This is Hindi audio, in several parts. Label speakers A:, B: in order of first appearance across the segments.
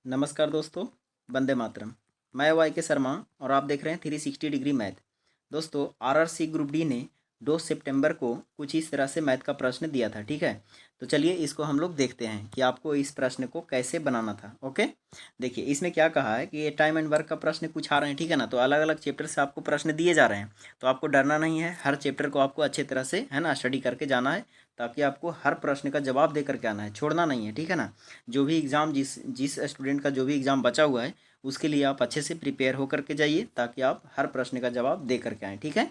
A: नमस्कार दोस्तों, वंदे मातरम। मैं वाई के शर्मा और आप देख रहे हैं 360 डिग्री मैथ। दोस्तों, आरआरसी ग्रुप डी ने 2 सितंबर को कुछ इस तरह से मैथ का प्रश्न दिया था। ठीक है, तो चलिए इसको हम लोग देखते हैं कि आपको इस प्रश्न को कैसे बनाना था। ओके, देखिए इसमें क्या कहा है कि ये टाइम एंड वर्क का प्रश्न कुछ आ रहे हैं। ठीक है ना, तो अलग अलग चैप्टर से आपको प्रश्न दिए जा रहे हैं, तो आपको डरना नहीं है। हर चैप्टर को आपको अच्छे तरह से है ना स्टडी करके जाना है, ताकि आपको हर प्रश्न का जवाब दे करके आना है, छोड़ना नहीं है। ठीक है ना, जो भी एग्ज़ाम जिस जिस स्टूडेंट का जो भी एग्ज़ाम बचा हुआ है, उसके लिए आप अच्छे से प्रिपेयर होकर के जाइए, ताकि आप हर प्रश्न का जवाब दे करके आएँ। ठीक है,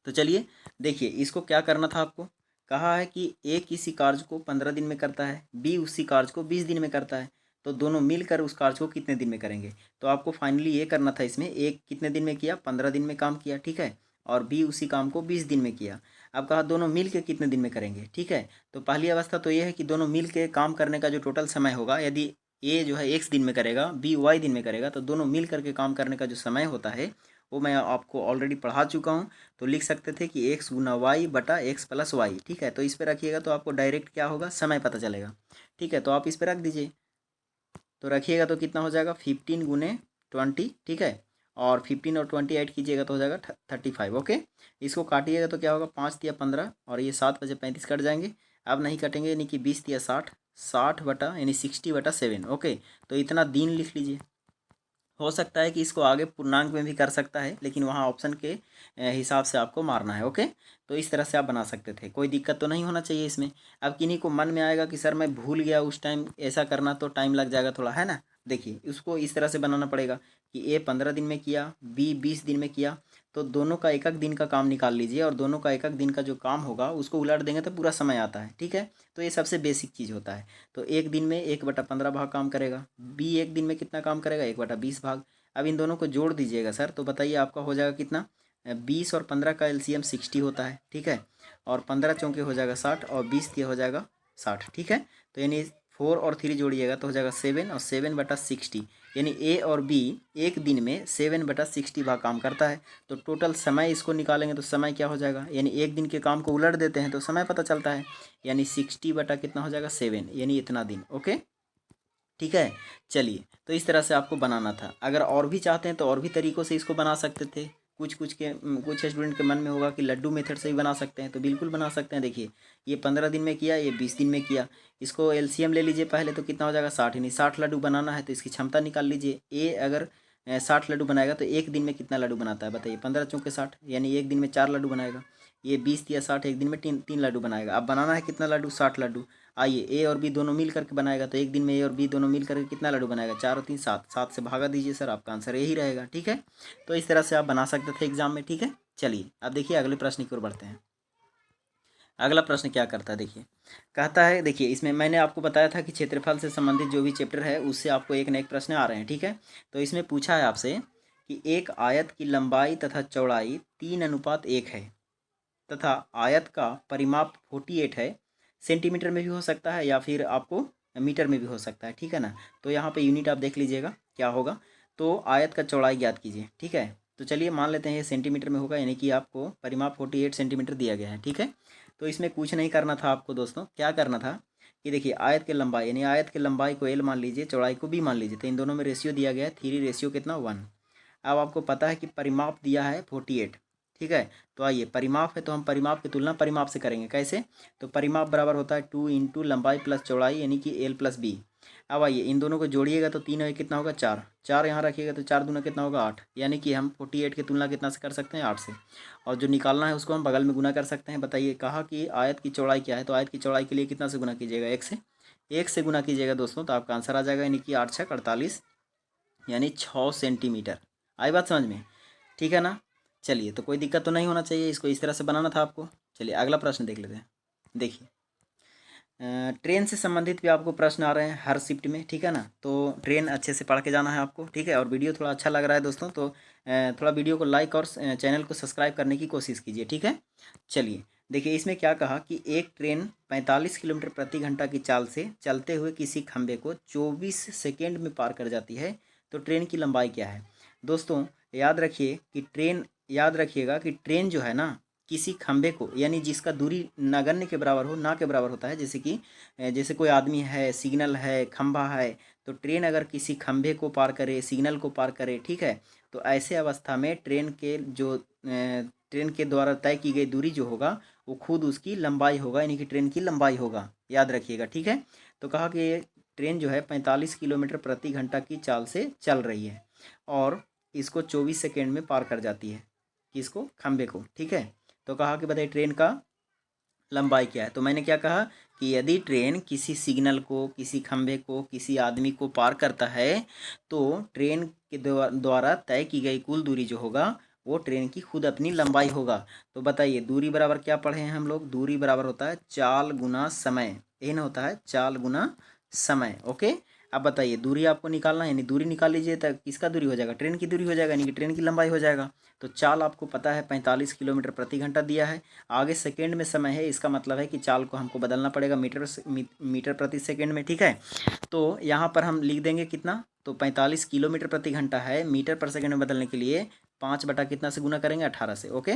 A: तो चलिए देखिए इसको क्या करना था। आपको कहा है कि ए किसी कार्य को 15 दिन में करता है, बी उसी कार्य को 20 दिन में करता है, तो दोनों मिलकर उस कार्य को कितने दिन में करेंगे। तो आपको फाइनली ये करना था, इसमें एक कितने दिन में किया, 15 दिन में काम किया। ठीक है, और बी उसी काम को 20 दिन में किया। अब कहा दोनों मिल के कितने दिन में करेंगे। ठीक है, तो पहली अवस्था तो ये है कि दोनों मिल के काम करने का जो टोटल समय होगा, यदि ए जो है एक्स दिन में करेगा, बी वाई दिन में करेगा, तो दोनों मिल करके काम करने का जो समय होता है वो मैं आपको ऑलरेडी पढ़ा चुका हूँ। तो लिख सकते थे कि एक्स गुना वाई बटा एक्स प्लस वाई। ठीक है, तो इस पर रखिएगा तो आपको डायरेक्ट क्या होगा, समय पता चलेगा। ठीक है, तो आप इस पर रख दीजिए, तो रखिएगा तो कितना हो जाएगा 15 गुने 20। ठीक है, और 15 और 20 ऐड कीजिएगा तो हो जाएगा 35। ओके, इसको काटिएगा तो क्या होगा, 5 या 15 और ये 7 बजे 35 कट जाएंगे। अब नहीं कटेंगे, यानी कि 20 या 60, 60 बटा यानी 60/7। ओके, तो इतना दिन लिख लीजिए। हो सकता है कि इसको आगे पूर्णांक में भी कर सकता है, लेकिन वहाँ ऑप्शन के हिसाब से आपको मारना है। ओके, तो इस तरह से आप बना सकते थे, कोई दिक्कत तो नहीं होना चाहिए इसमें। अब किन्हीं को मन में आएगा कि सर मैं भूल गया उस टाइम ऐसा करना, तो टाइम लग जाएगा थोड़ा, है ना। देखिए उसको इस तरह से बनाना पड़ेगा कि ए 15 दिन में किया, बी 20 दिन में किया, तो दोनों का एक एक दिन का काम निकाल लीजिए, और दोनों का एक एक दिन का जो काम होगा उसको उलट देंगे तो पूरा समय आता है। ठीक है, तो ये सबसे बेसिक चीज़ होता है। तो एक दिन में 1/15 भाग काम करेगा, बी एक दिन में कितना काम करेगा, 1/20 भाग। अब इन दोनों को जोड़ दीजिएगा सर, तो बताइए आपका हो जाएगा कितना। 20 और 15 का एलसीएम 60 होता है। ठीक है, और 15 चौके हो जाएगा 60, और 20 के हो जाएगा 60। ठीक है, तो यानी 4 और 3 जोड़िएगा तो हो जाएगा 7, और 7/60, यानी ए और बी एक दिन में 7/60 भाग काम करता है। तो टोटल समय इसको निकालेंगे तो समय क्या हो जाएगा, यानी एक दिन के काम को उलट देते हैं तो समय पता चलता है, यानी 60 बटा कितना हो जाएगा 7, यानी इतना दिन। ओके, ठीक है, चलिए तो इस तरह से आपको बनाना था। अगर और भी चाहते हैं तो और भी तरीक़ों से इसको बना सकते थे। कुछ स्टूडेंट के मन में होगा कि लड्डू मेथड से भी बना सकते हैं, तो बिल्कुल बना सकते हैं। देखिए ये 15 दिन में किया, ये 20 दिन में किया। इसको एलसीएम ले लीजिए पहले, तो कितना हो जाएगा 60, यानी 60 लड्डू बनाना है तो इसकी क्षमता निकाल लीजिए। ए अगर 60 लड्डू बनाएगा तो एक दिन में कितना लड्डू बनाता है बताइए, 15 चौके 60, यानी एक दिन में 4 लड्डू बनाएगा। ये 20 या 60 एक दिन में तीन तीन लड्डू बनाएगा। अब बनाना है कितना लड्डू, 60 लड्डू। आइए ए और बी दोनों मिल करके बनाएगा, तो एक दिन में ए और बी दोनों मिल करके कितना लड्डू बनाएगा, 4 और 3 7, 7 से भागा दीजिए सर, आपका आंसर यही रहेगा। ठीक है, तो इस तरह से आप बना सकते थे एग्जाम में। ठीक है, चलिए अब देखिए अगले प्रश्न की ओर बढ़ते हैं। अगला प्रश्न क्या करता है, देखिए कहता है, देखिए इसमें मैंने आपको बताया था कि क्षेत्रफल से संबंधित जो भी चैप्टर है उससे आपको एक न एक प्रश्न आ रहे हैं। ठीक है, तो इसमें पूछा है आपसे कि एक आयत की लंबाई तथा चौड़ाई 3:1 है, तथा आयत का परिमाप 48 है। सेंटीमीटर में भी हो सकता है या फिर आपको मीटर में भी हो सकता है। ठीक है ना, तो यहाँ पे यूनिट आप देख लीजिएगा क्या होगा। तो आयत का चौड़ाई ज्ञात कीजिए। ठीक है, तो चलिए मान लेते हैं ये सेंटीमीटर में होगा, यानी कि आपको परिमाप 48 सेंटीमीटर दिया गया है। ठीक है, तो इसमें कुछ नहीं करना था आपको दोस्तों, क्या करना था कि देखिए आयत के लंबाई, यानी आयत के लंबाई को एल मान लीजिए, चौड़ाई को बी मान लीजिए, तो इन दोनों में रेशियो दिया गया है 3 रेशियो कितना 1। अब आपको पता है कि परिमाप दिया है 48। ठीक है, तो आइए परिमाप है तो हम परिमाप की तुलना परिमाप से करेंगे। कैसे, तो परिमाप बराबर होता है 2 इंटू लंबाई प्लस चौड़ाई, यानी कि एल प्लस बी। अब आइए इन दोनों को जोड़िएगा तो 3 और 1 कितना होगा 4, 4 यहाँ रखिएगा तो 4 दूना कितना होगा 8, यानी कि हम 48 की तुलना कितना से कर सकते हैं 8 से, और जो निकालना है उसको हम बगल में गुना कर सकते हैं। बताइए कहा कि आयत की चौड़ाई क्या है, तो आयत की चौड़ाई के लिए कितना से गुना कीजिएगा, 1 से गुना कीजिएगा दोस्तों, तो आपका आंसर आ जाएगा, यानी कि 8 6 48, यानी 6 सेंटीमीटर। आई बात समझ में, ठीक है ना। चलिए तो कोई दिक्कत तो नहीं होना चाहिए, इसको इस तरह से बनाना था आपको। चलिए अगला प्रश्न देख लेते हैं। देखिए ट्रेन से संबंधित भी आपको प्रश्न आ रहे हैं हर शिफ्ट में। ठीक है ना, तो ट्रेन अच्छे से पढ़ के जाना है आपको। ठीक है, और वीडियो थोड़ा अच्छा लग रहा है दोस्तों तो थोड़ा वीडियो को लाइक और चैनल को सब्सक्राइब करने की कोशिश कीजिए। ठीक है, चलिए देखिए इसमें क्या कहा कि एक ट्रेन 45 किलोमीटर प्रति घंटा की चाल से चलते हुए किसी खंभे को 24 सेकेंड में पार कर जाती है, तो ट्रेन की लंबाई क्या है। दोस्तों याद रखिए कि याद रखिएगा कि ट्रेन जो है ना, किसी खंभे को, यानी जिसका दूरी नगण्य के बराबर हो, ना के बराबर होता है, जैसे कि जैसे कोई आदमी है, सिग्नल है, खंभा है, तो ट्रेन अगर किसी खंभे को पार करे, सिग्नल को पार करे, ठीक है, तो ऐसे अवस्था में ट्रेन के द्वारा तय की गई दूरी जो होगा वो खुद उसकी लंबाई होगा, यानी कि ट्रेन की लंबाई होगा, याद रखिएगा, ठीक है। तो कहा कि ये ट्रेन जो है 45 किलोमीटर प्रति घंटा की चाल से चल रही है और इसको 24 सेकेंड में पार कर जाती है, किसको, खंभे को, ठीक है। तो कहा कि बताइए ट्रेन का लंबाई क्या है। तो मैंने क्या कहा कि यदि ट्रेन किसी सिग्नल को, किसी खंभे को, किसी आदमी को पार करता है तो ट्रेन के द्वारा तय की गई कुल दूरी जो होगा वो ट्रेन की खुद अपनी लंबाई होगा। तो बताइए दूरी बराबर क्या पढ़े हैं हम लोग, दूरी बराबर होता है चाल गुना समय, यही ना होता है, चाल गुना समय, ओके। अब बताइए दूरी आपको निकालना है, यानी दूरी निकाल लीजिए तो किसका दूरी हो जाएगा, ट्रेन की दूरी हो जाएगा, यानी कि ट्रेन की लंबाई हो जाएगा। तो चाल आपको पता है 45 किलोमीटर प्रति घंटा दिया है, आगे सेकेंड में समय है, इसका मतलब है कि चाल को हमको बदलना पड़ेगा मीटर प्रति सेकेंड में, ठीक है। तो यहाँ पर हम लिख देंगे कितना, तो 45 किलोमीटर प्रति घंटा है, मीटर पर सेकेंड में बदलने के लिए 5 बटा कितना से गुना करेंगे, 18 से, ओके।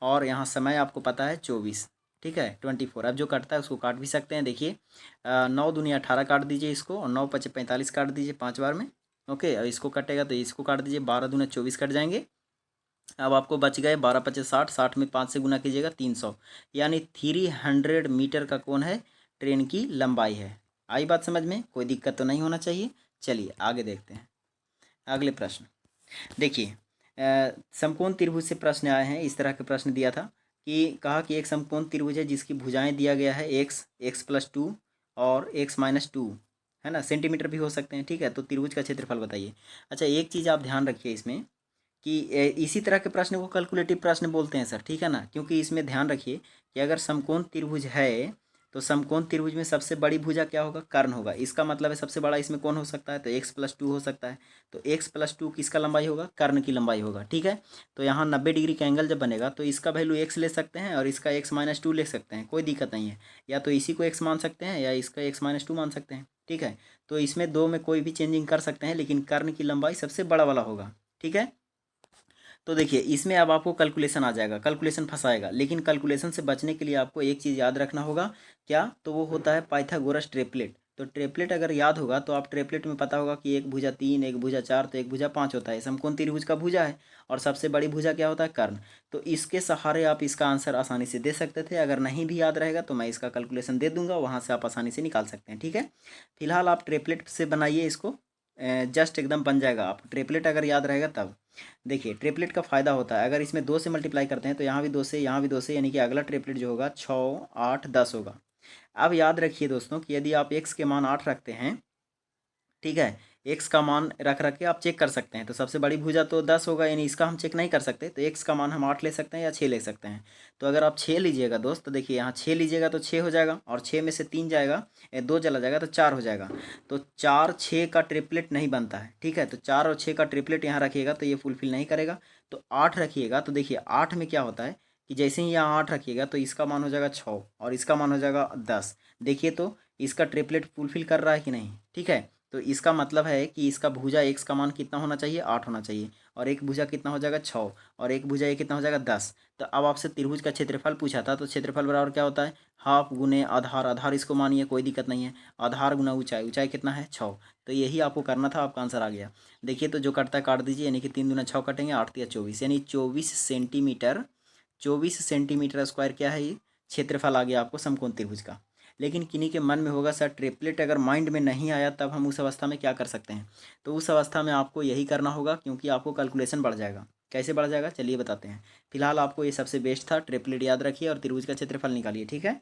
A: और यहाँ समय आपको पता है 24, ठीक है, 24। अब जो कटता है उसको काट भी सकते हैं, देखिए 9 दूनी 18 काट दीजिए इसको, और 9 पचे 45 काट दीजिए 5 बार में, ओके। और इसको कटेगा तो इसको काट दीजिए, 12 दूना 24 कट जाएंगे। अब आपको बच गए 12 पचे 60, 60 में 5 से गुना कीजिएगा 300, यानी 300 मीटर का कौन है, ट्रेन की लंबाई है। आई बात समझ में, कोई दिक्कत तो नहीं होना चाहिए। चलिए आगे देखते हैं अगले प्रश्न। देखिए समकोण त्रिभुज से प्रश्न आए हैं, इस तरह के प्रश्न दिया था कि कहा कि एक समकोण त्रिभुज है जिसकी भुजाएं दिया गया है x+2 और x-2, है ना, सेंटीमीटर भी हो सकते हैं, ठीक है। तो त्रिभुज का क्षेत्रफल बताइए। अच्छा एक चीज़ आप ध्यान रखिए इसमें कि इसी तरह के प्रश्न को कैलकुलेटिव प्रश्न बोलते हैं सर, ठीक है ना, क्योंकि इसमें ध्यान रखिए कि अगर समकोण त्रिभुज है तो समकोण त्रिभुज में सबसे बड़ी भुजा क्या होगा, कर्ण होगा। इसका मतलब है सबसे बड़ा इसमें कौन हो सकता है, तो x+2 हो सकता है। तो x+2 किसका लंबाई होगा, कर्ण की लंबाई होगा, ठीक है। तो यहाँ 90 डिग्री का एंगल जब बनेगा तो इसका वैल्यू x ले सकते हैं और इसका x-2 ले सकते हैं, कोई दिक्कत नहीं है। या तो इसी को x मान सकते हैं या इसका x-2 मान सकते हैं, ठीक है। तो इसमें दो में कोई भी चेंजिंग कर सकते हैं, लेकिन कर्ण की लंबाई सबसे बड़ा वाला होगा, ठीक है। तो देखिए इसमें अब आपको कैलकुलेशन आ जाएगा, कैलकुलेशन फंसाएगा, लेकिन कैलकुलेशन से बचने के लिए आपको एक चीज़ याद रखना होगा, क्या, तो वो होता है पाइथागोरस ट्रिपलेट। तो ट्रिपलेट अगर याद होगा तो आप ट्रिपलेट में पता होगा कि एक भुजा 3, एक भुजा 4, तो एक भुजा 5 होता है, समकोण त्रिभुज का भुजा है और सबसे बड़ी भुजा क्या होता है, कर्ण। तो इसके सहारे आप इसका आंसर आसानी से दे सकते थे, अगर नहीं भी याद रहेगा तो मैं इसका कैलकुलेशन दे दूंगा, वहाँ से आप आसानी से निकाल सकते हैं, ठीक है। फिलहाल आप ट्रिपलेट से बनाइए इसको, जस्ट एकदम बन जाएगा, आप ट्रिपलेट अगर याद रहेगा तब। देखिए ट्रिपलेट का फ़ायदा होता है, अगर इसमें 2 से मल्टीप्लाई करते हैं तो यहाँ भी 2 से, यहाँ भी 2 से, यानी कि अगला ट्रिपलेट जो होगा 6, 8, 10 होगा। अब याद रखिए दोस्तों कि यदि आप x के मान 8 रखते हैं, ठीक है, x का मान रख रख के आप चेक कर सकते हैं, तो सबसे बड़ी भुजा तो 10 होगा, यानी इसका हम चेक नहीं कर सकते, तो x का मान हम 8 ले सकते हैं या 6 ले सकते हैं। तो अगर आप 6 लीजिएगा दोस्त, तो देखिए यहाँ 6 लीजिएगा तो 6 हो जाएगा, और 6 में से 3 जाएगा, 2 चला जाएगा तो 4 हो जाएगा। तो 4 6 का ट्रिपलेट नहीं बनता है, ठीक है। तो 4 और 6 का ट्रिपलेट यहाँ रखिएगा तो ये फुलफिल नहीं करेगा। तो 8 रखिएगा, तो देखिए 8 में क्या होता है कि जैसे ही यहाँ 8 रखिएगा तो इसका मान हो जाएगा 6 और इसका मान हो जाएगा 10। देखिए तो इसका ट्रिपलेट फुलफिल कर रहा है कि नहीं, ठीक है। तो इसका मतलब है कि इसका भुजा x का मान कितना होना चाहिए, 8 होना चाहिए, और एक भुजा कितना हो जाएगा 6, और एक भुजा ये कितना हो जाएगा 10। तो अब आपसे त्रिभुज का क्षेत्रफल पूछा था, तो क्षेत्रफल बराबर क्या होता है, हाफ गुने आधार, आधार इसको मानिए कोई दिक्कत नहीं है, आधार गुना ऊंचाई, ऊंचाई कितना है 6। तो यही आपको करना था, आपका आंसर आ गया। देखिए तो जो कटता है काट दीजिए, यानी कि 3 दूना 6 कटेंगे, 8 तिया 24, यानी 24 सेंटीमीटर स्क्वायर क्या है, ये क्षेत्रफल आ गया आपको समकोण त्रिभुज का। लेकिन किन्हीं के मन में होगा सर ट्रिपलेट अगर माइंड में नहीं आया तब हम उस अवस्था में क्या कर सकते हैं, तो उस अवस्था में आपको यही करना होगा, क्योंकि आपको कैलकुलेशन बढ़ जाएगा। कैसे बढ़ जाएगा चलिए बताते हैं। फिलहाल आपको ये सबसे बेस्ट था, ट्रिपलेट याद रखिए और त्रिभुज का क्षेत्रफल निकालिए, ठीक है।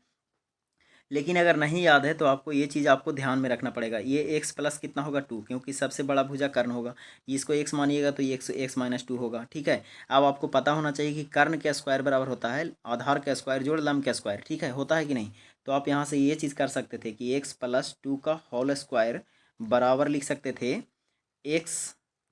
A: लेकिन अगर नहीं याद है तो आपको ये चीज़ आपको ध्यान में रखना पड़ेगा, ये x प्लस कितना होगा 2, क्योंकि सबसे बड़ा भुजा कर्ण होगा, इसको x मानिएगा तो ये x-2 होगा, ठीक है। अब आपको पता होना चाहिए कि कर्ण का स्क्वायर बराबर होता है आधार का स्क्वायर जोड़ लंब का स्क्वायर, ठीक है, होता है कि नहीं। तो आप यहाँ से ये चीज़ कर सकते थे कि x+2 का होल स्क्वायर बराबर लिख सकते थे x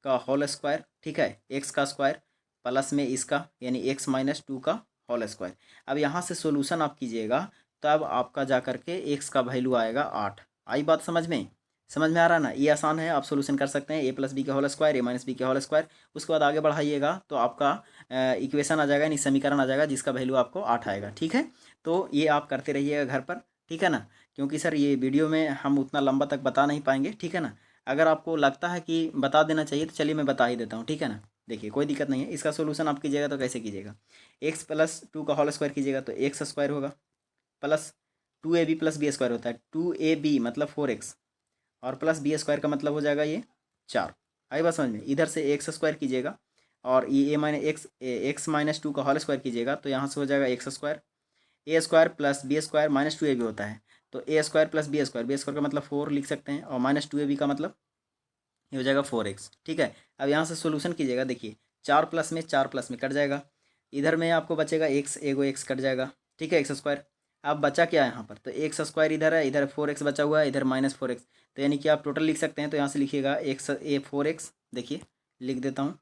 A: का होल स्क्वायर, ठीक है, x का स्क्वायर प्लस में इसका, यानी x-2 का होल स्क्वायर। अब यहाँ से सोल्यूशन आप कीजिएगा, तब आपका जा करके x का वैल्यू आएगा 8। आई बात समझ में। समझ में आ रहा है ना, ये आसान है, आप सोल्यूशन कर सकते हैं। ए प्लस बी का होल स्क्वायर, ए माइनस बी का होल स्क्वायर, उसके बाद आगे बढ़ाइएगा तो आपका इक्वेशन आ जाएगा, यानी समीकरण आ जाएगा जिसका वैल्यू आपको 8 आएगा। ठीक है, तो ये आप करते रहिएगा घर पर, ठीक है ना, क्योंकि सर ये वीडियो में हम उतना लंबा तक बता नहीं पाएंगे, ठीक है ना। अगर आपको लगता है कि बता देना चाहिए तो चलिए मैं बता ही देता हूँ, ठीक है ना। देखिए कोई दिक्कत नहीं है, इसका सोल्यूशन आप कीजिएगा तो कैसे कीजिएगा, एक्स प्लस टू का होल स्क्वायर कीजिएगा तो एक्स स्क्वायर होगा, plus 2ab plus B square होता है, 2ab मतलब 4x, और प्लस बी स्क्वायर का मतलब हो जाएगा ये 4। आई बात समझ में, इधर से एक्स स्क्वायर कीजिएगा और ये a minus x minus two का होल स्क्वायर कीजिएगा तो यहाँ से हो जाएगा x square, a square plus B square minus 2ab होता है, तो a square plus B square का मतलब 4 लिख सकते हैं, और माइनस 2ab का मतलब ये हो जाएगा 4x। ठीक है, अब यहाँ से सोल्यूशन कीजिएगा, देखिए 4 प्लस में कट जाएगा, इधर में आपको बचेगा एक्स, एगो एक्स कट जाएगा, ठीक है, एक्स स्क्वायर। अब बचा क्या है यहाँ पर, तो एक्स स्क्वायर इधर है, इधर 4x बचा हुआ है, इधर माइनस 4x, तो यानी कि आप टोटल लिख सकते हैं, तो यहाँ से लिखिएगा एक्स ए 4x, देखिए लिख देता हूँ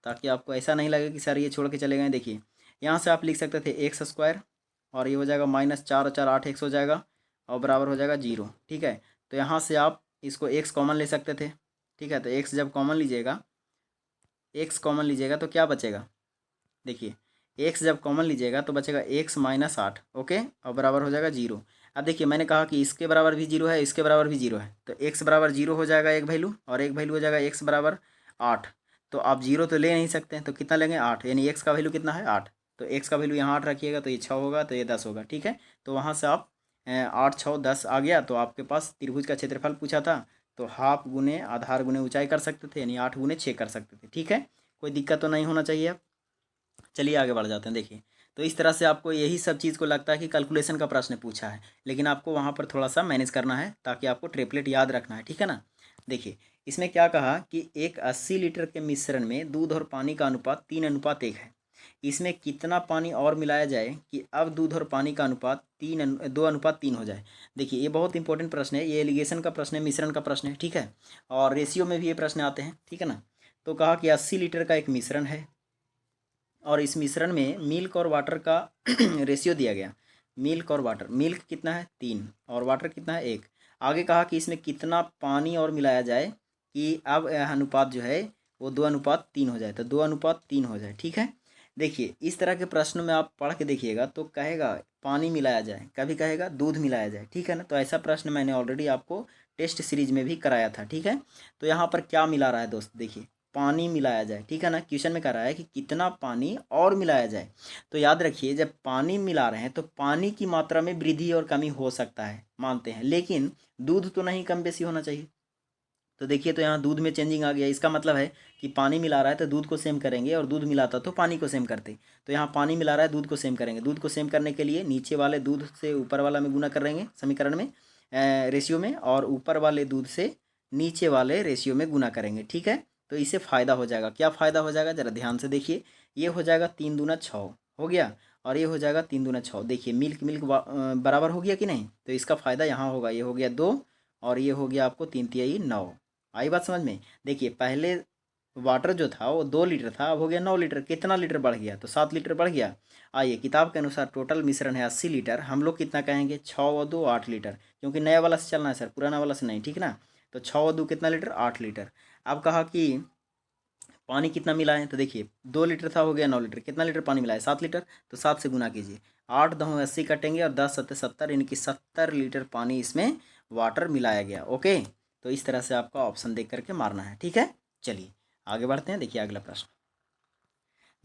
A: ताकि आपको ऐसा नहीं लगे कि सर ये छोड़ के चले गए। देखिए यहाँ से आप लिख सकते थे एक्स स्क्वायर, और ये हो जाएगा माइनस 4 और 4 8 एक्स हो जाएगा, और बराबर हो जाएगा 0। ठीक है, तो यहाँ से आप इसको एक्स कॉमन ले सकते थे, ठीक है, तो एक्स जब कॉमन लीजिएगा, एक्स कॉमन लीजिएगा तो क्या बचेगा, देखिए एक्स जब कॉमन लीजिएगा तो बचेगा एक्स माइनस 8, ओके, और बराबर हो जाएगा 0। अब देखिए मैंने कहा कि इसके बराबर भी 0 है, इसके बराबर भी 0 है, तो एक्स बराबर 0 हो जाएगा एक वैल्यू, और एक वैल्यू हो जाएगा एक्स बराबर 8। तो आप 0 तो ले नहीं सकते हैं, तो कितना लेंगे 8, यानी एक्स का वैल्यू कितना है 8, तो एक्स का वैल्यू यहाँ 8 रखिएगा तो ये 6 होगा, तो ये 10 होगा। ठीक है, तो वहाँ से आप 8 6 10 आ गया, तो आपके पास त्रिभुज का क्षेत्रफल पूछा था, तो हाफ गुने आधार गुने ऊंचाई कर सकते थे, यानी 8 गुने 6 कर सकते थे। ठीक है, कोई दिक्कत तो नहीं होना चाहिए। अब चलिए आगे बढ़ जाते हैं। देखिए तो इस तरह से आपको यही सब चीज़ को लगता है कि कैलकुलेशन का प्रश्न पूछा है, लेकिन आपको वहाँ पर थोड़ा सा मैनेज करना है ताकि आपको ट्रिपलेट याद रखना है, ठीक है ना। देखिए इसमें क्या कहा कि एक 80 लीटर के मिश्रण में दूध और पानी का अनुपात 3:1 है, इसमें कितना पानी और मिलाया जाए कि अब दूध और पानी का अनुपात 2:3 हो जाए। देखिए ये बहुत इंपॉर्टेंट प्रश्न है, ये एलिगेशन का प्रश्न है, मिश्रण का प्रश्न है, ठीक है, और रेशियो में भी ये प्रश्न आते हैं, ठीक है ना। तो कहा कि 80 लीटर का एक मिश्रण है, और इस मिश्रण में मिल्क और वाटर का रेशियो दिया गया, मिल्क और वाटर, मिल्क कितना है 3 और वाटर कितना है 1। आगे कहा कि इसमें कितना पानी और मिलाया जाए कि अब अनुपात जो है वो 2:3 हो जाए, तो 2:3 हो जाए। ठीक है, देखिए इस तरह के प्रश्न में आप पढ़ के देखिएगा तो कहेगा पानी मिलाया जाए, कभी कहेगा दूध मिलाया जाए, ठीक है ना। तो ऐसा प्रश्न मैंने ऑलरेडी आपको टेस्ट सीरीज में भी कराया था, ठीक है। तो यहाँ पर क्या मिला रहा है दोस्त, देखिए पानी मिलाया जाए, ठीक है ना, क्वेश्चन में कह रहा है कि कितना पानी और मिलाया जाए। तो याद रखिए जब पानी मिला रहे हैं तो पानी की मात्रा में वृद्धि और कमी हो सकता है, मानते हैं, लेकिन दूध तो नहीं कम बेसी होना चाहिए। तो देखिए तो यहाँ दूध में चेंजिंग आ गया, इसका मतलब है कि पानी मिला रहा है तो दूध को सेम करेंगे, और दूध मिलाता तो पानी को सेम करते। तो यहाँ पानी मिला रहा है, दूध को सेम करेंगे, दूध को सेम करने के लिए नीचे वाले दूध से ऊपर वाला में गुना करेंगे समीकरण में, रेशियो में, और ऊपर वाले दूध से नीचे वाले रेशियो में गुना करेंगे। ठीक है, तो इससे फ़ायदा हो जाएगा, क्या फ़ायदा हो जाएगा ज़रा ध्यान से देखिए, ये हो जाएगा 3 दूना 6 हो गया, और ये हो जाएगा 3 दूना 6। देखिए मिल्क मिल्क बराबर हो गया कि नहीं, तो इसका फ़ायदा यहाँ होगा, ये हो गया 2, और ये हो गया आपको 3 तिहाई 9। आई बात समझ में। देखिए पहले वाटर जो था वो 2 लीटर था, अब हो गया 9 लीटर, कितना लीटर बढ़ गया, तो 7 लीटर बढ़ गया। आइए किताब के अनुसार टोटल मिश्रण है 80 लीटर, हम लोग कितना कहेंगे 6 और 2 8 लीटर, क्योंकि नया वाला से चलना है सर, पुराना वाला से नहीं, ठीक ना। तो 6 और 2 कितना लीटर 8 लीटर। अब कहा कि पानी कितना मिलाएं, तो देखिए 2 लीटर था, हो गया 9 लीटर, कितना लीटर पानी मिलाए 7 लीटर, तो 7 से गुना कीजिए, 8 दो 80 कटेंगे, और 10 सत्ते 70, यानी कि 70 लीटर पानी इसमें वाटर मिलाया गया। ओके, तो इस तरह से आपका ऑप्शन देख करके मारना है, ठीक है। चलिए आगे बढ़ते हैं। देखिए अगला प्रश्न,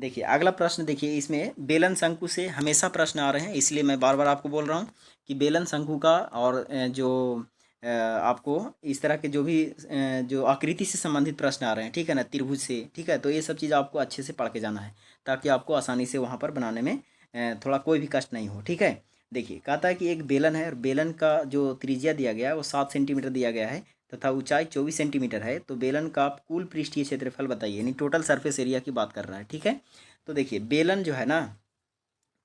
A: देखिए अगला प्रश्न, देखिए इसमें बेलन शंकु से हमेशा प्रश्न आ रहे हैं, इसलिए मैं बार बार आपको बोल रहा हूँ कि बेलन शंकु का और जो आपको इस तरह के जो भी जो आकृति से संबंधित प्रश्न आ रहे हैं, ठीक है ना, त्रिभुज से, ठीक है, तो ये सब चीज़ आपको अच्छे से पढ़ के जाना है ताकि आपको आसानी से वहाँ पर बनाने में थोड़ा कोई भी कष्ट नहीं हो। ठीक है, देखिए कहता है कि एक बेलन है, और बेलन का जो त्रिज्या दिया गया है वो 7 सेंटीमीटर दिया गया है, तथा ऊंचाई 24 सेंटीमीटर है, तो बेलन का आप कुल पृष्ठीय क्षेत्रफल बताइए, यानी टोटल सरफेस एरिया की बात कर रहा है। ठीक है, तो देखिए बेलन जो है ना,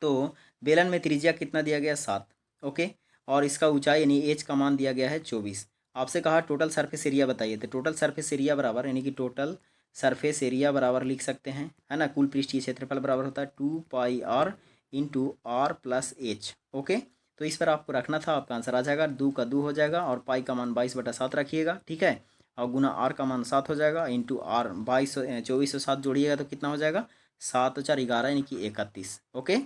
A: तो बेलन में त्रिज्या कितना दिया गया 7, ओके, और इसका ऊंचाई यानी एच का मान दिया गया है 24। आपसे कहा टोटल सरफेस एरिया बताइए, तो टोटल सरफेस एरिया बराबर, यानी कि टोटल सरफेस एरिया बराबर लिख सकते हैं, है ना, कुल पृष्ठीय क्षेत्रफल बराबर होता है 2 pi r into r plus h. Okay, तो इस पर आपको रखना था, आपका आंसर आ जाएगा, 2 का 2 हो जाएगा और पाई का मान 22/7 रखिएगा, ठीक है। और गुना आर का मान 7 हो जाएगा, इंटू आर 2407 जोड़िएगा तो कितना हो जाएगा, 7 और 4 11 यानी कि 31। ओके,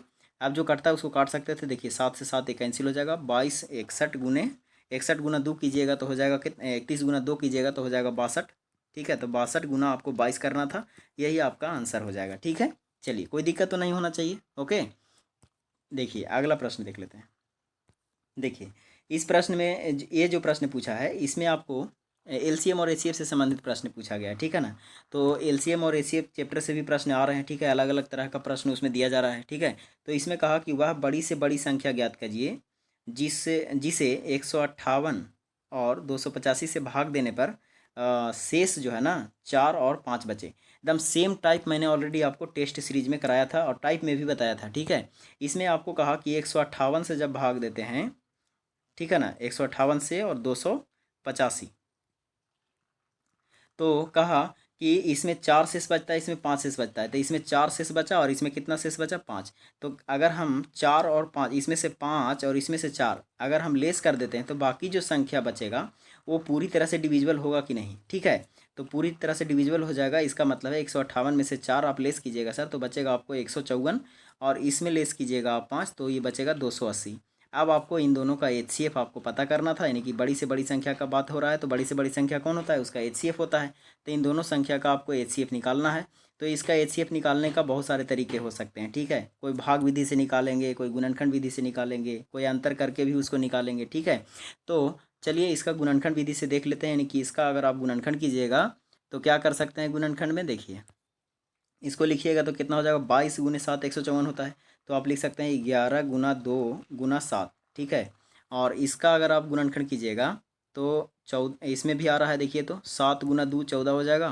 A: अब जो कटता है उसको काट सकते थे, देखिए 7 से 7 कैंसिल हो जाएगा, 22 61 गुना 2 कीजिएगा तो हो जाएगा कितना, 31 गुना 2 कीजिएगा तो हो जाएगा 62, ठीक है। तो 62 गुना आपको 22 करना था, यही आपका आंसर हो जाएगा, ठीक है। चलिए, कोई दिक्कत तो नहीं होना चाहिए। ओके, देखिए अगला प्रश्न देख लेते हैं। देखिए इस प्रश्न में ये जो प्रश्न पूछा है इसमें आपको एलसीएम और एचसीएफ से संबंधित प्रश्न पूछा गया है, ठीक है ना। तो एलसीएम और एचसीएफ चैप्टर से भी प्रश्न आ रहे हैं, ठीक है, अलग अलग तरह का प्रश्न उसमें दिया जा रहा है, ठीक है। तो इसमें कहा कि वह बड़ी से बड़ी संख्या ज्ञात कीजिए जिसे 158 और 285 से भाग देने पर शेष जो है ना 4 और 5 बचे। एकदम सेम टाइप मैंने ऑलरेडी आपको टेस्ट सीरीज में कराया था और टाइप में भी बताया था, ठीक है। इसमें आपको कहा कि 158 से जब भाग देते हैं, ठीक है ना, 158 से और 285, तो कहा कि इसमें 4 शेष बचता है, इसमें 5 शेष बचता है, तो इसमें 4 शेष बचा और इसमें कितना शेष बचा, 5। तो अगर हम 4 और 5, इसमें से 5 और इसमें से 4 अगर हम लेस कर देते हैं तो बाकी जो संख्या बचेगा वो पूरी तरह से डिविजिबल होगा कि नहीं, ठीक है। तो पूरी तरह से डिविजिबल हो जाएगा, इसका मतलब है 158 में से 4 आप लेस कीजिएगा सर तो बचेगा आपको 154, और इसमें लेस कीजिएगा आप 5 तो ये बचेगा 280। अब आपको इन दोनों का एचसीएफ आपको पता करना था, यानी कि बड़ी से बड़ी संख्या का बात हो रहा है तो बड़ी से बड़ी संख्या कौन होता है, उसका एचसीएफ होता है। तो इन दोनों संख्या का आपको एचसीएफ निकालना है। तो इसका एचसीएफ निकालने का बहुत सारे तरीके हो सकते हैं, ठीक है। कोई भाग विधि से निकालेंगे, कोई गुणनखंड विधि से निकालेंगे, कोई अंतर करके भी उसको निकालेंगे, ठीक है। तो चलिए इसका गुणनखंड विधि से देख लेते हैं, यानी कि इसका अगर आप गुणनखंड कीजिएगा तो क्या कर सकते हैं गुणनखंड में, देखिए इसको लिखिएगा तो कितना हो जाएगा, 22 गुने 7 154 होता है। तो आप लिख सकते हैं 11 गुना 2 गुना 7, ठीक है। और इसका अगर आप गुणनखंड कीजिएगा तो 14, इसमें भी आ रहा है, देखिए तो 7 गुना 2 14 हो जाएगा,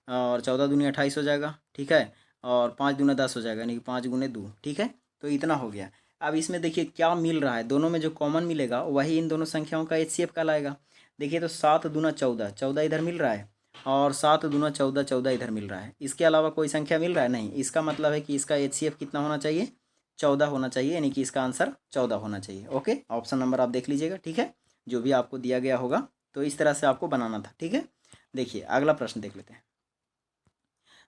A: और 14 दूनी 28 हो जाएगा, ठीक है। और 5 दूना 10 हो जाएगा, यानी कि 5 गुने 2, ठीक है। तो इतना हो गया। अब इसमें देखिए क्या मिल रहा है, दोनों में जो कॉमन मिलेगा वही इन दोनों संख्याओं का एचसीएफ कहलाएगा। देखिए तो 7 दूना 14, 14 इधर मिल रहा है, और 7 दूना 14, 14 इधर मिल रहा है। इसके अलावा कोई संख्या मिल रहा है नहीं, इसका मतलब है कि इसका एचसीएफ कितना होना चाहिए, 14 होना चाहिए, यानी कि इसका आंसर 14 होना चाहिए। ओके, ऑप्शन नंबर आप देख लीजिएगा, ठीक है, जो भी आपको दिया गया होगा तो इस तरह से आपको बनाना था, ठीक है। देखिए अगला प्रश्न देख लेते हैं।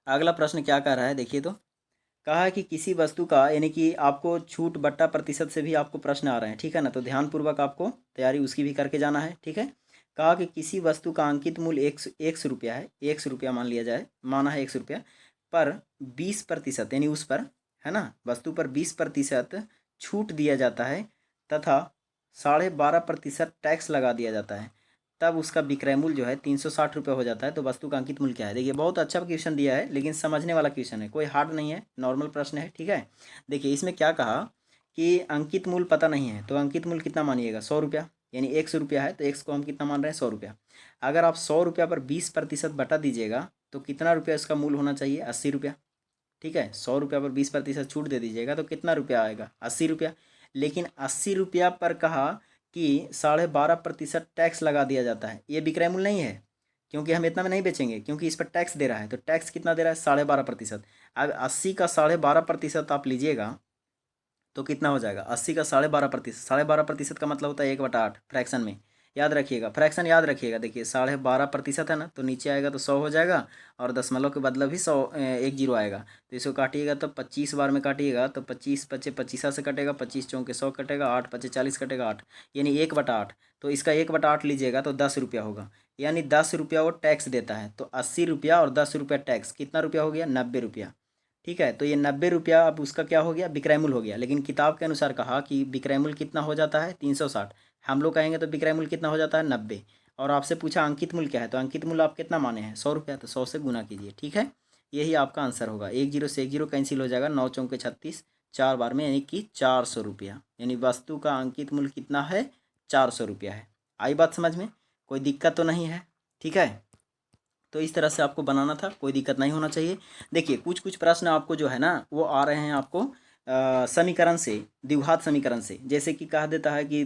A: अगला प्रश्न क्या कह रहा है, देखिए तो कहा है कि किसी वस्तु का, यानी कि आपको छूट बट्टा प्रतिशत से भी आपको प्रश्न आ रहे हैं, ठीक है ना। तो ध्यानपूर्वक आपको तैयारी उसकी भी करके जाना है, ठीक है। कहा कि किसी वस्तु का अंकित मूल्य एक सौ रुपया है, 100 रुपया मान लिया जाए, माना है 100 रुपया, पर 20% यानी उस पर, है ना, वस्तु पर 20% छूट दिया जाता है तथा 12.5% टैक्स लगा दिया जाता है, तब उसका विक्रय मूल्य जो है 360 रुपये हो जाता है। तो वस्तु का अंकित मूल्य क्या है। देखिए बहुत अच्छा क्वेश्चन दिया है, लेकिन समझने वाला क्वेश्चन है, कोई हार्ड नहीं है, नॉर्मल प्रश्न है, ठीक है। देखिए इसमें क्या कहा कि अंकित मूल्य पता नहीं है, तो अंकित मूल्य कितना मानिएगा, 100 रुपया, यानी 100 रुपया है तो एक्स को हम कितना मान रहे हैं, 100 रुपया। अगर आप 100 रुपया पर 20% बटा दीजिएगा तो कितना रुपया इसका मूल्य होना चाहिए, 80 रुपया, ठीक है। 100 रुपया पर 20% छूट दे दीजिएगा तो कितना रुपया आएगा, 80 रुपया। लेकिन 80 रुपया पर कहा कि 12.5% टैक्स लगा दिया जाता है, ये विक्रय मूल्य नहीं है, क्योंकि हम इतना में नहीं बेचेंगे, क्योंकि इस पर टैक्स दे रहा है। तो टैक्स कितना दे रहा है, 12.5%। अब 80 का 12.5% आप लीजिएगा तो कितना हो जाएगा, 80 का 12.5%, 12.5% का मतलब होता है 1/8 फ्रैक्शन में, याद रखिएगा, फ्रैक्शन याद रखिएगा। देखिए 12.5% है ना, तो नीचे आएगा तो 100 हो जाएगा, और दशमलव के बदला भी 100 एक जीरो आएगा। तो इसको काटिएगा तो 25 बार में काटिएगा तो 25 पचे 25 से कटेगा, 25 चौके 100 कटेगा, 8 पचे 40 कटेगा, 8 यानी 1/8। तो इसका 1/8 लीजिएगा तो 10 रुपया होगा, यानी 10 रुपया वो टैक्स देता है। तो 80 रुपया और 10 रुपया टैक्स, कितना रुपया हो गया, 90 रुपया, ठीक है। तो ये 90 रुपया अब उसका क्या हो गया, विक्रय मूल्य हो गया। लेकिन किताब के अनुसार कहा कि विक्रय मूल्य कितना हो जाता है, 360। हम लोग कहेंगे तो विक्रय मूल्य कितना हो जाता है, 90। और आपसे पूछा अंकित मूल्य क्या है, तो अंकित मूल्य आप कितना माने हैं, 100 रुपया, तो 100 से गुना कीजिए, ठीक है। यही आपका आंसर होगा। 1 जीरो से 1 जीरो कैंसिल हो जाएगा, 9 चौके 36, 4 बार में, यानी कि 400 रुपया, यानी वस्तु का अंकित मूल्य कितना है, 400 रुपया है। आई बात समझ में, कोई दिक्कत तो नहीं है, ठीक है। तो इस तरह से आपको बनाना था, कोई दिक्कत नहीं होना चाहिए। देखिए कुछ कुछ प्रश्न आपको जो है ना वो आ रहे हैं आपको समीकरण से, द्विघात समीकरण से, जैसे कि कहा देता है कि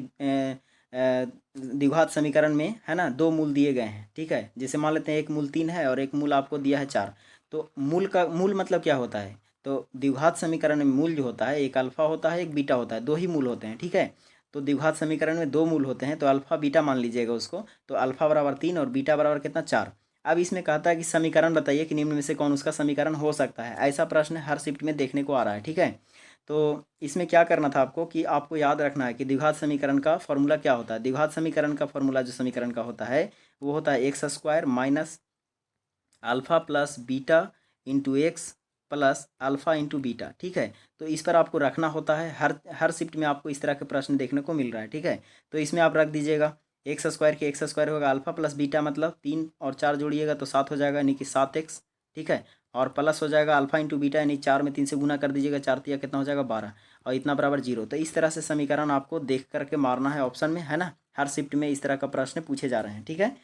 A: द्विघात समीकरण में है ना 2 मूल दिए गए हैं, ठीक है। जैसे मान लेते हैं एक मूल 3 है और एक मूल आपको दिया है 4। तो मूल मतलब क्या होता है, तो द्विघात समीकरण में मूल जो होता है एक अल्फा होता है एक बीटा होता है, 2 ही मूल होते हैं, ठीक है। तो द्विघात समीकरण में दो मूल होते हैं, तो अल्फा बीटा मान लीजिएगा उसको। तो अल्फा बराबर 3 और बीटा बराबर कितना 4। अब इसमें कहता है कि समीकरण बताइए कि निम्न में से कौन उसका समीकरण हो सकता है। ऐसा प्रश्न हर शिफ्ट में देखने को आ रहा है, ठीक है। तो इसमें क्या करना था आपको कि आपको याद रखना है कि द्विघात समीकरण का फॉर्मूला क्या होता है। द्विघात समीकरण का फॉर्मूला जो समीकरण का होता है वो होता है x square minus alpha plus beta into x plus alpha into beta, ठीक है। तो इस पर आपको रखना होता है। हर शिफ्ट में आपको इस तरह के प्रश्न देखने को मिल रहा है, ठीक है। तो इसमें आप रख दीजिएगा एक्स स्क्वायर के एक्स स्क्वायर होगा अल्फ़ा प्लस बीटा, मतलब 3 और 4 जोड़िएगा तो 7 हो जाएगा, यानी कि 7x, ठीक है। और प्लस हो जाएगा अल्फ़ा इंटू बीटा, यानी 4 में 3 से गुना कर दीजिएगा, 4 तिया कितना हो जाएगा 12, और इतना बराबर 0। तो इस तरह से समीकरण आपको देख करके मारना है ऑप्शन में, है ना। हर शिफ्ट में इस तरह का प्रश्न पूछे जा रहे हैं, ठीक है।